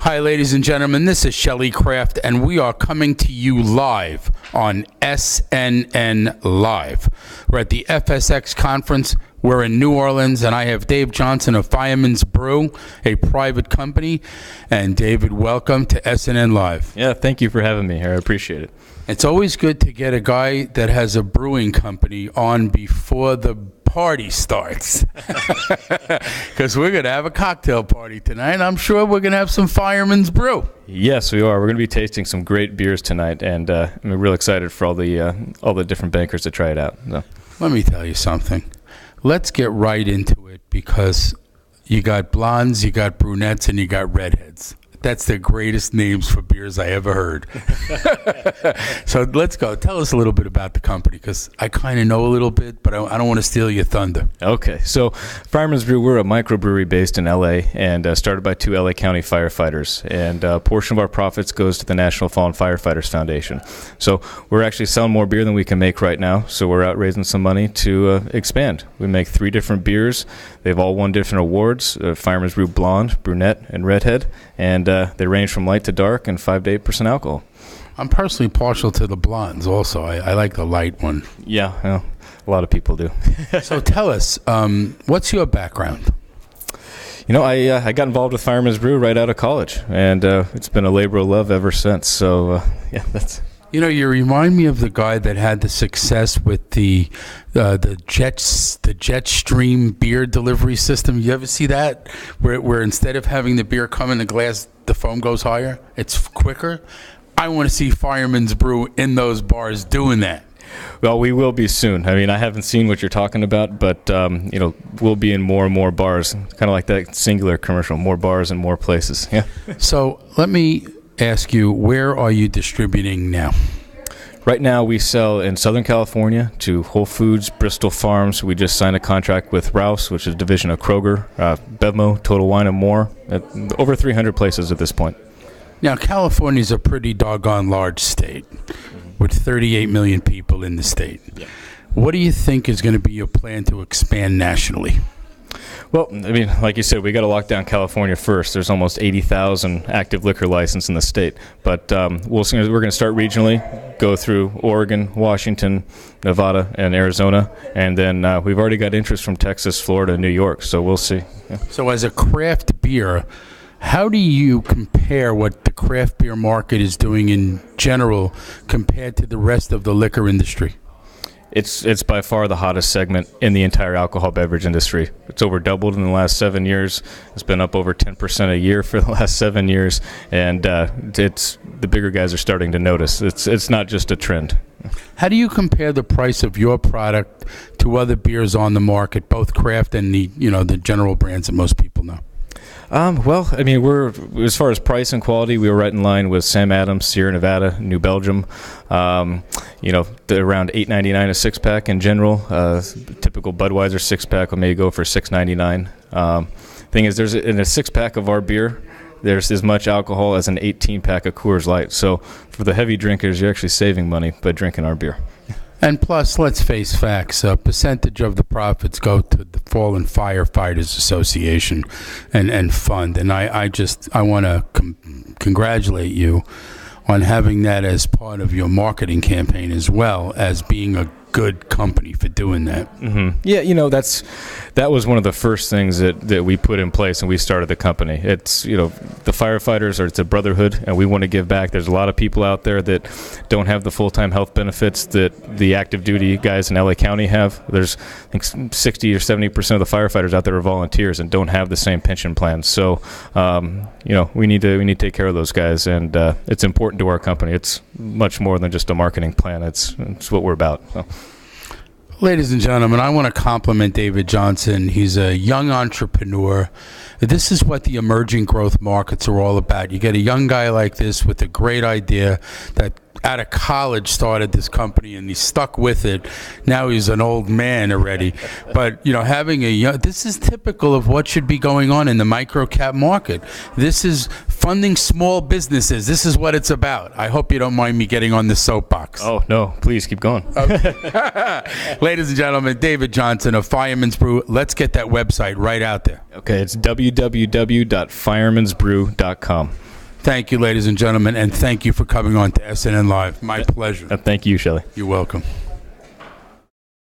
Hi, ladies and gentlemen. This is Shelley Kraft, and we are coming to you live on SNNLive. We're at the FSX Conference. We're in New Orleans, and I have Dave Johnson of Fireman's Brew, a private company. And David, welcome to SNNLive. Yeah, thank you for having me here. I appreciate it. It's always good to get a guy that has a brewing company on before the party starts, because we're going to have a cocktail party tonight. I'm sure we're going to have some Fireman's Brew. Yes, we are. We're going to be tasting some great beers tonight, and I'm real excited for all the different bankers to try it out. So. Let me tell you something. Let's get right into it, because you got blondes, you got brunettes, and you got redheads. That's the greatest names for beers I ever heard. So let's go. Tell us a little bit about the company, because I kind of know a little bit, but I don't want to steal your thunder. Okay. So Fireman's Brew, we're a microbrewery based in L.A. and started by 2 L.A. County firefighters. And a portion of our profits goes to the National Fallen Firefighters Foundation. So we're actually selling more beer than we can make right now. So we're out raising some money to expand. We make 3 different beers. They've all won different awards, Fireman's Brew Blonde, Brunette, and Redhead. And they range from light to dark and 5 to 8% alcohol. I'm personally partial to the blondes also. I like the light one. Yeah, well, a lot of people do. So tell us, what's your background? You know, I got involved with Fireman's Brew right out of college, and it's been a labor of love ever since. So, yeah, that's... You know, you remind me of the guy that had the success with the Jetstream beer delivery system. You ever see that? Where instead of having the beer come in the glass, the foam goes higher? It's quicker. I want to see Fireman's Brew in those bars doing that. Well, we will be soon. I mean, I haven't seen what you're talking about, but, you know, we'll be in more and more bars. Kind of like that singular commercial, more bars and more places. Yeah. So let me ask you, where are you distributing now? Right now we sell in Southern California to Whole Foods, Bristol Farms. We just signed a contract with Rouse, which is a division of Kroger, Bevmo, Total Wine & More, at over 300 places at this point. Now, California's a pretty doggone large state with 38 million people in the state. Yeah. What do you think is going to be your plan to expand nationally? Well, I mean, like you said, we got to lock down California first. There's almost 80,000 active liquor licenses in the state. But we're going to start regionally, go through Oregon, Washington, Nevada, and Arizona. And then we've already got interest from Texas, Florida, New York. So we'll see. Yeah. So as a craft beer, how do you compare what the craft beer market is doing in general compared to the rest of the liquor industry? It's by far the hottest segment in the entire alcohol beverage industry. It's over doubled in the last 7 years. It's been up over 10% a year for the last 7 years, and it's the bigger guys are starting to notice. It's not just a trend. How do you compare the price of your product to other beers on the market, both craft and the general brands that most people know? Well, I mean, we're as far as price and quality, we were right in line with Sam Adams, Sierra Nevada, New Belgium. Around $8.99 a 6-pack in general. Typical Budweiser 6-pack will maybe go for $6.99. Thing is, in a 6-pack of our beer, there's as much alcohol as an 18-pack of Coors Light. So for the heavy drinkers, you're actually saving money by drinking our beer. And plus, let's face facts, a percentage of the profits go to the Fallen Firefighters Association and fund. And I want to congratulate you on having that as part of your marketing campaign, as well as being a good company for doing that. Mm-hmm. Yeah, that was one of the first things that we put in place when we started the company. It's, the firefighters it's a brotherhood, and we want to give back. There's a lot of people out there that don't have the full-time health benefits that the active duty guys in LA County have. There's, I think, 60 or 70% of the firefighters out there are volunteers and don't have the same pension plans. So, we need to take care of those guys, and it's important to our company. It's much more than just a marketing plan. It's what we're about. So. Ladies and gentlemen, I want to compliment David Johnson. He's a young entrepreneur. This is what the emerging growth markets are all about. You get a young guy like this with a great idea that out of college started this company, and he stuck with it. Now he's an old man already. But, having this is typical of what should be going on in the micro-cap market. This is funding small businesses. This is what it's about. I hope you don't mind me getting on the soapbox. Oh, no. Please keep going. Okay. Ladies and gentlemen, David Johnson of Fireman's Brew. Let's get that website right out there. Okay, it's www.firemansbrew.com. Thank you, ladies and gentlemen, and thank you for coming on to SNN Live. My pleasure. Thank you, Shelley. You're welcome.